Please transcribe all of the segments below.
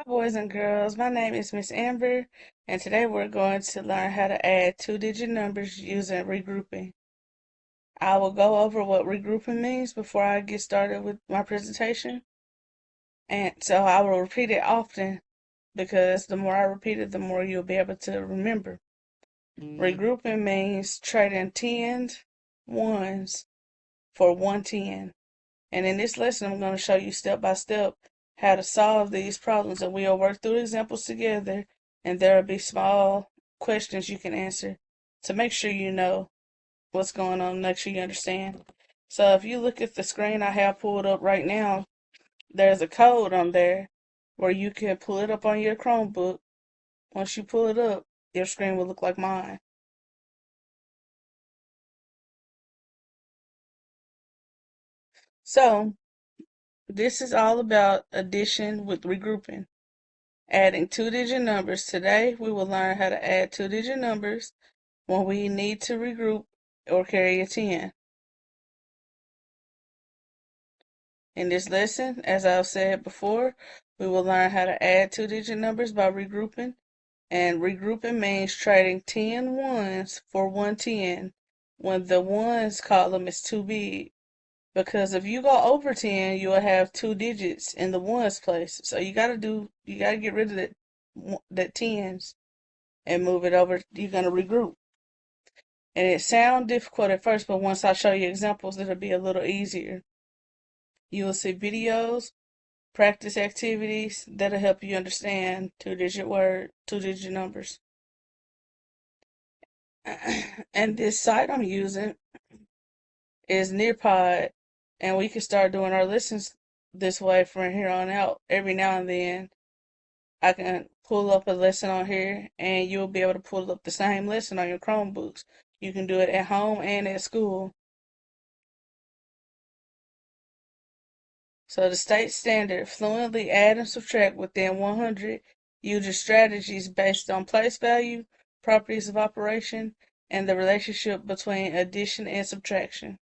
Boys and girls, my name is Miss Amber, and today we're going to learn how to add two-digit numbers using regrouping. I will go over what regrouping means before I get started with my presentation, and so I will repeat it often because the more I repeat it, the more you'll be able to remember. Regrouping means trading tens, ones for 110. And in this lesson, I'm going to show you step by step how to solve these problems, and we'll work through examples together, and there will be small questions you can answer to make sure you know what's going on, make sure you understand. So if you look at the screen I have pulled up right now, there's a code on there where you can pull it up on your Chromebook. Once you pull it up, your screen will look like mine. So this is all about addition with regrouping. Adding two-digit numbers. Today we will learn how to add two-digit numbers when we need to regroup or carry a 10. In this lesson, as I've said before, we will learn how to add two-digit numbers by regrouping. And regrouping means trading 10 ones for 110 when the ones column is too big. Because if you go over 10, you'll have two digits in the ones place. So you gotta get rid of that tens and move it over. You're gonna regroup. And it sounds difficult at first, but once I show you examples, it'll be a little easier. You will see videos, practice activities that'll help you understand two-digit numbers. And this site I'm using is Nearpod, and we can start doing our lessons this way from here on out. Every now and then, I can pull up a lesson on here, and you'll be able to pull up the same lesson on your Chromebooks. You can do it at home and at school. So the state standard, fluently add and subtract within 100 uses strategies based on place value, properties of operation, and the relationship between addition and subtraction.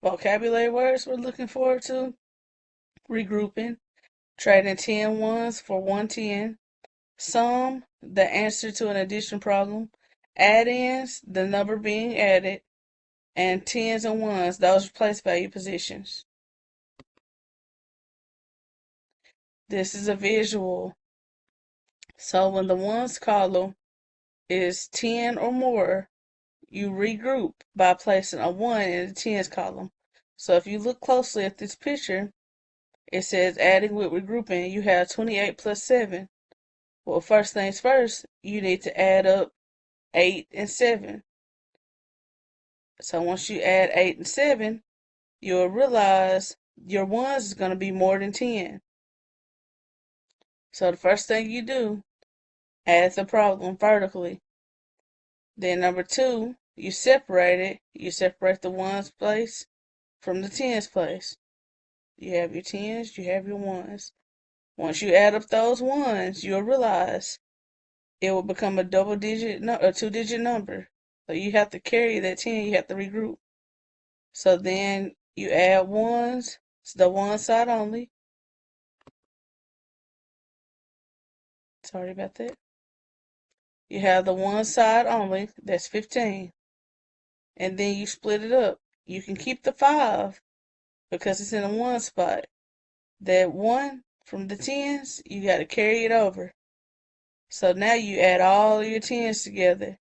Vocabulary words we're looking forward to: regrouping, trading 10 ones for 110, sum, the answer to an addition problem, add-ins, the number being added, and tens and ones, those place value positions. This is a visual. So when the ones column is 10 or more, you regroup by placing a 1 in the tens column. So if you look closely at this picture, it says adding with regrouping, you have 28 plus 7. Well, first things first, you need to add up 8 and 7. So once you add 8 and 7, you'll realize your ones is going to be more than 10. So the first thing you do, add the problem vertically. Then number 2, you separate it. You separate the ones place from the tens place. You have your tens, you have your ones. Once you add up those ones, you'll realize it will become a two-digit number. So you have to carry that 10, you have to regroup. So then you add ones, it's the one side only. Sorry about that. You have the one side only, that's 15. And then you split it up. You can keep the 5 because it's in a one spot. That 1 from the tens, you got to carry it over. So now you add all your tens together.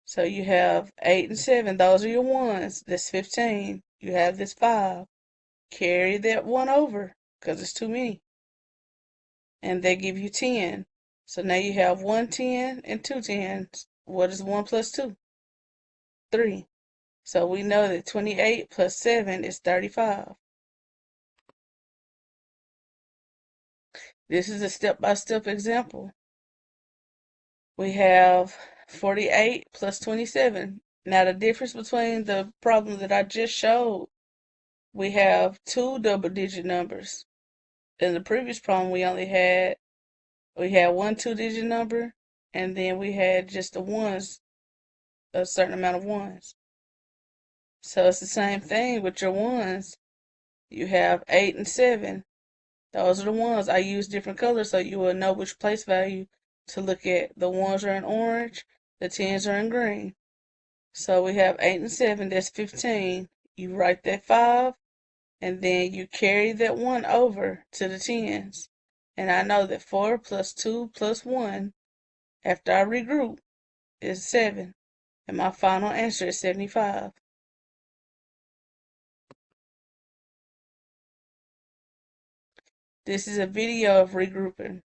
So you have 8 and 7, those are your ones, that's 15. You have this 5. Carry that 1 over because it's too many. And they give you 10. So now you have 110 and 2 tens. What is 1 plus 2? 3. So we know that 28 plus 7 is 35. This is a step-by-step example. We have 48 plus 27. Now the difference between the problem that I just showed, we have two double-digit numbers. In the previous problem, we had one two-digit number, and then we had just the ones, a certain amount of ones. So it's the same thing with your ones. You have 8 and 7. Those are the ones. I use different colors so you will know which place value to look at. The ones are in orange, the 10s are in green. So we have 8 and 7, that's 15. You write that 5, and then you carry that 1 over to the 10s. And I know that 4 plus 2 plus 1, after I regroup, is 7. And my final answer is 75. This is a video of regrouping.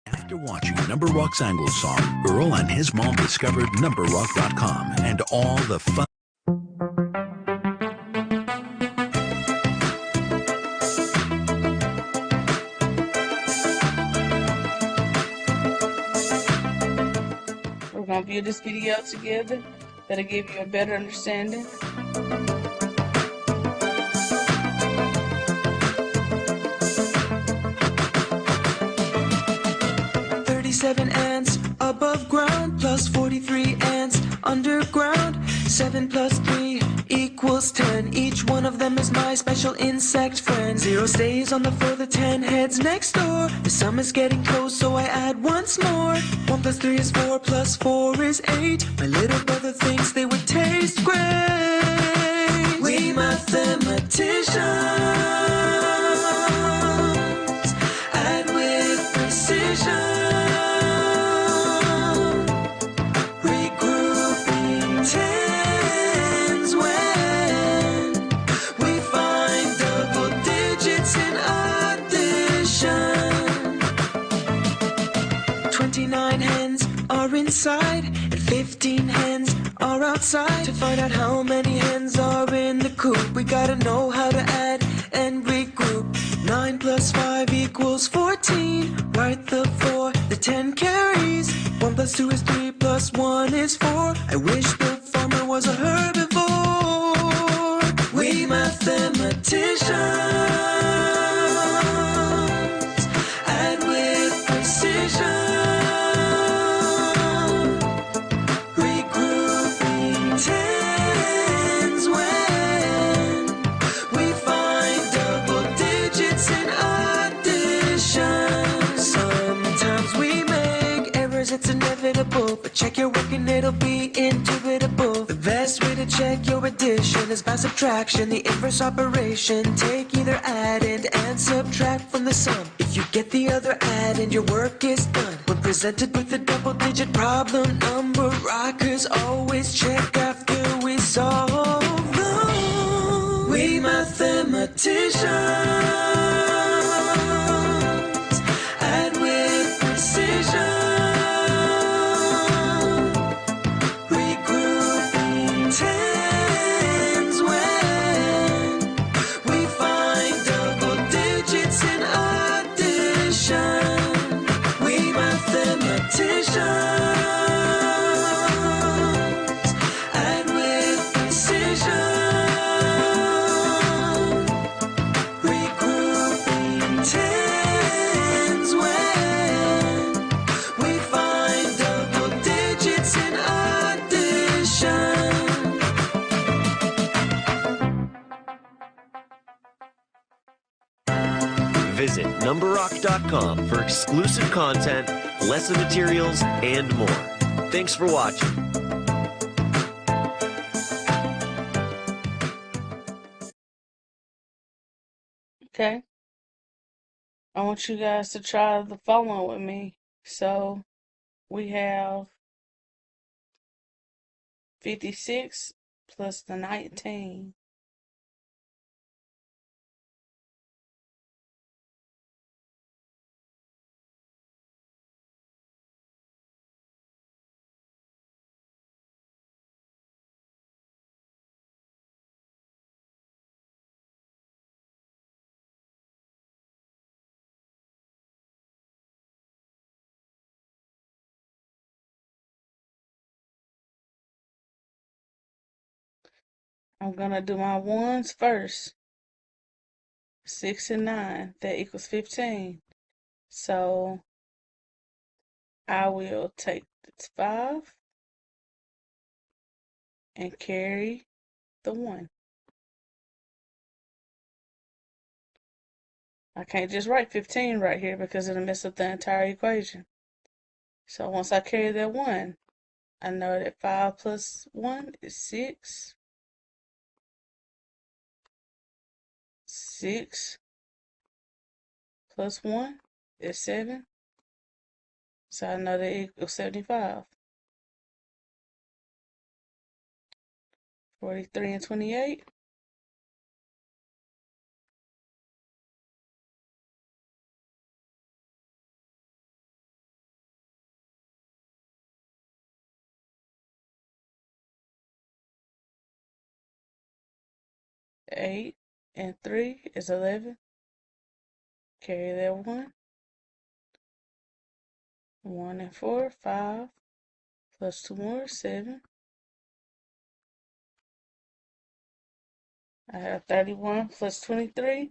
After watching Number Rock's Angle song, Earl and his mom discovered NumberRock.com and all the fun. We're going to view this video together. That'll give you a better understanding. Ants above ground plus 43 ants underground. 7 plus 3 equals 10. Each one of them is my special insect friend. 0 stays on the floor, the 10 heads next door. The sum is getting close, so I add once more. 1 plus 3 is 4 plus 4 is 8. My little brother thinks they would taste great. We mathematicians add with precision. Tens when we find double digits in addition. 29 hens are inside and 15 hens are outside. To find out how many hens are in the coop, we gotta know how to add and regroup. 9 plus 5 equals 14. Write the 4, the 10 carries. 1 plus 2 is 3 plus 1 is 4. I wish the farmer was a herbivore. We mathematicians add with precision. Regrouping tens when we find double digits in addition. Sometimes we make errors, it's inevitable, but check your work and it'll be indubitable. The best way to check your addition is by subtraction, the inverse operation. Take either addend and subtract from the sum. If you get the other addend, your work is done. When presented with a double-digit problem, number rockers always check after we solve them. We mathematicians add with precision. Tens when we find double digits in addition. We mathematicians add with precision. Regrouping tens when we find double digits in addition. Visit NumberRock.com for exclusive content, lesson materials, and more. Thanks for watching. Okay. I want you guys to try the following with me. So we have 56 plus the 19. I'm gonna do my ones first. 6 and 9, that equals 15. So I will take this 5 and carry the 1. I can't just write 15 right here because it'll mess up the entire equation. So once I carry that 1, I know that 5 plus 1 is 6. 6 plus 1 is 7. So I know that equals 75. 43 and 28. 8 and 3 is 11. Carry that 1. 1 and 4, 5. Plus 2 more, 7. I have 31 plus 23.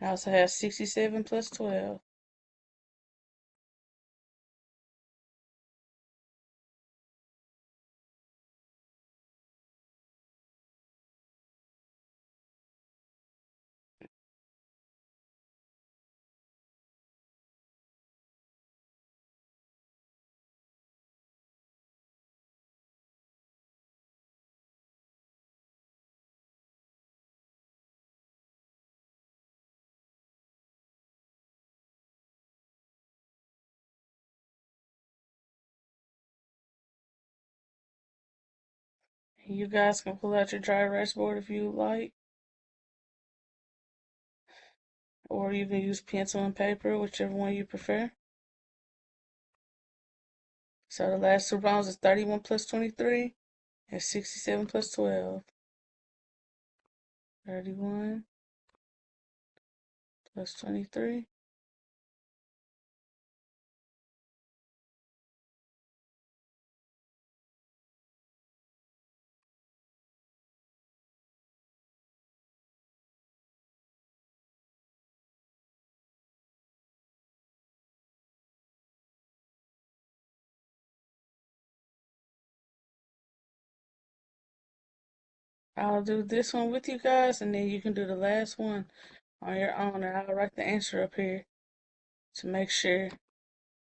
I also have 67 plus 12. You guys can pull out your dry erase board if you like, or you can use pencil and paper, whichever one you prefer. So the last two rounds is 31 plus 23 and 67 plus 12. 31 plus 23. I'll do this one with you guys, and then you can do the last one on your own, and I'll write the answer up here to make sure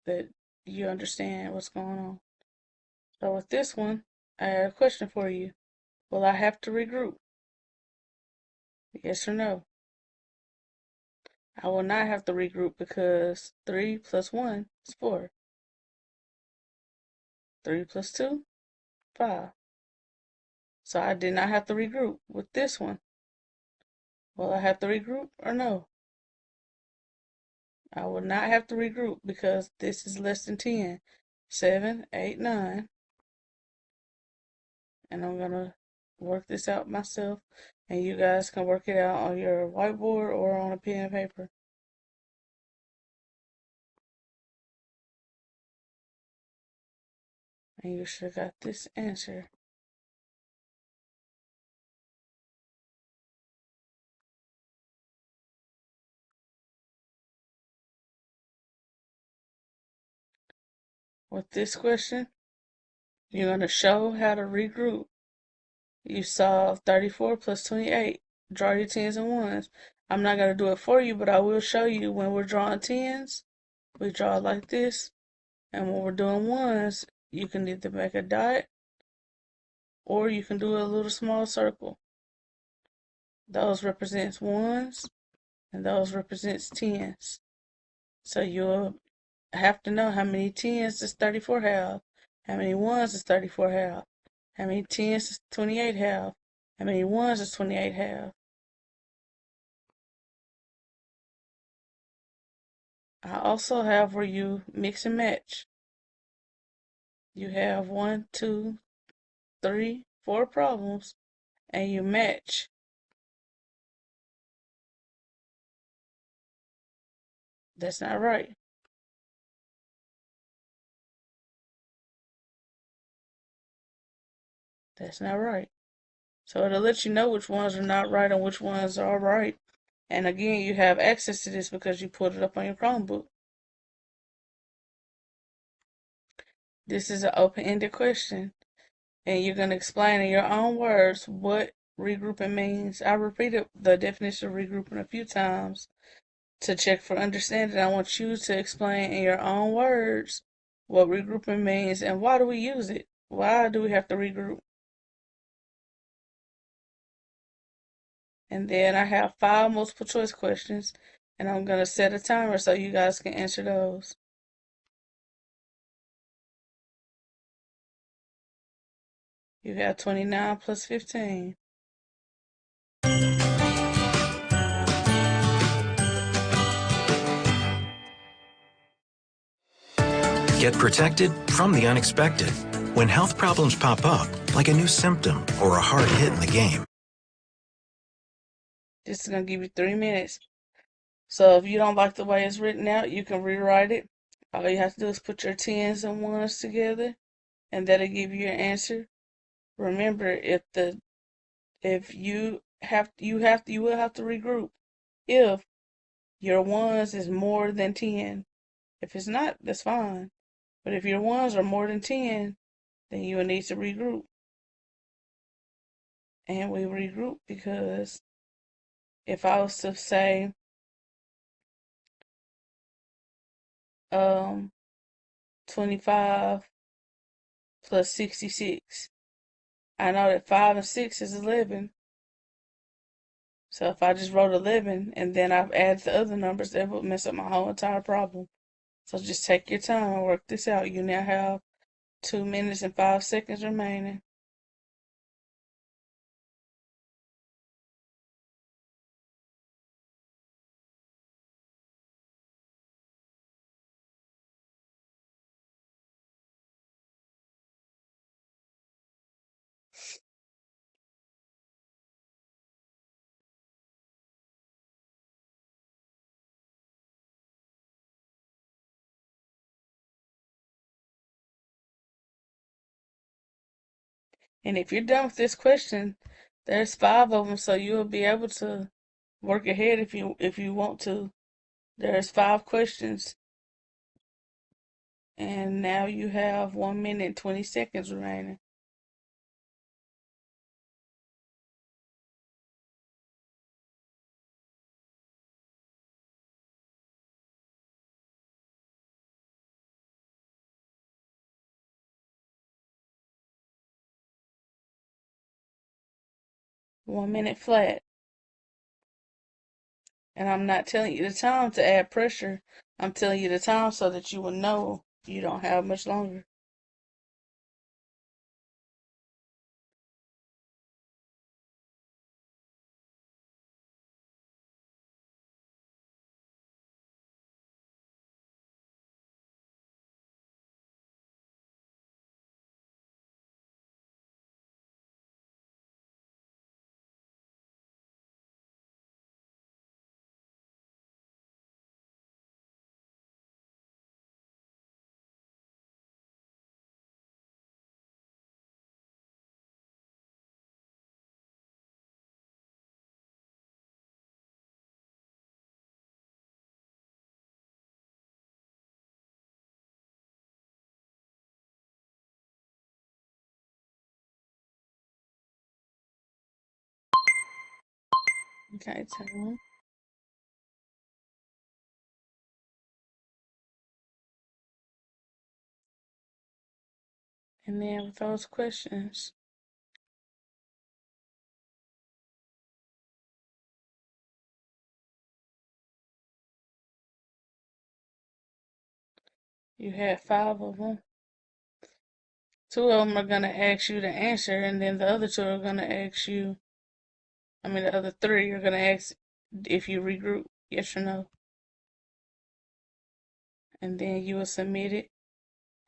that you understand what's going on. So with this one, I have a question for you. Will I have to regroup? Yes or no? I will not have to regroup because 3 plus 1 is 4. 3 plus 2, 5. So I did not have to regroup with this one. Will I have to regroup or no? I will not have to regroup because this is less than 10. 7, 8, 9. And I'm going to work this out myself. And you guys can work it out on your whiteboard or on a pen and paper. And you should have got this answer. With this question, you're going to show how to regroup. You solve 34 plus 28. Draw your tens and ones. I'm not going to do it for you, but I will show you when we're drawing tens. We draw it like this. And when we're doing ones, you can either make a dot or you can do a little small circle. Those represents ones and those represents tens. So you'll have to know how many tens does 34 have, how many ones does 34 have, how many tens does 28 have, how many ones does 28 have. I also have where you mix and match. You have 1, 2, 3, 4 problems, and you match. That's not right. That's not right. So it'll let you know which ones are not right and which ones are right. And again, you have access to this because you put it up on your Chromebook. This is an open-ended question. and you're going to explain in your own words what regrouping means. I repeated the definition of regrouping a few times to check for understanding. I want you to explain in your own words what regrouping means and why do we use it? Why do we have to regroup? And then I have 5 multiple choice questions, and I'm going to set a timer so you guys can answer those. You have 29 plus 15. Get protected from the unexpected. When health problems pop up, like a new symptom or a hard hit in the game. This is going to give you 3 minutes. So if you don't like the way it's written out, you can rewrite it. All you have to do is put your 10s and 1s together, and that'll give you your answer. Remember, if you will have to regroup if your 1s is more than 10. If it's not, that's fine. But if your 1s are more than 10, then you will need to regroup. And we regroup because if I was to say 25 plus 66, I know that 5 and 6 is 11. So if I just wrote 11 and then I've added the other numbers, that would mess up my whole entire problem. So just take your time and work this out. You now have 2 minutes and 5 seconds remaining. And if you're done with this question, there's 5 of them, so you'll be able to work ahead if you want to. There's 5 questions, and now you have 1 minute and 20 seconds remaining. One minute flat. And I'm not telling you the time to add pressure. I'm telling you the time so that you will know you don't have much longer. Okay, time. And then with those questions, you had 5 of them. 2 of them are going to ask you to answer, and then the other 2 are going to ask you, the other 3 are going to ask if you regroup, yes or no. And then you will submit it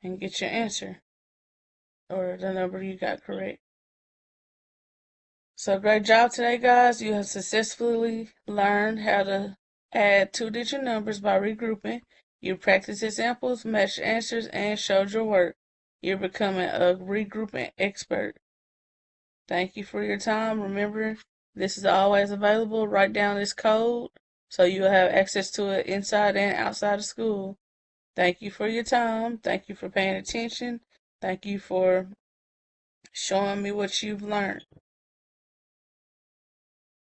and get your answer, or the number you got correct. So great job today, guys. You have successfully learned how to add 2-digit numbers by regrouping. You practiced examples, matched answers, and showed your work. You're becoming a regrouping expert. Thank you for your time. Remember, this is always available. Write down this code so you'll have access to it inside and outside of school. Thank you for your time. Thank you for paying attention. Thank you for showing me what you've learned.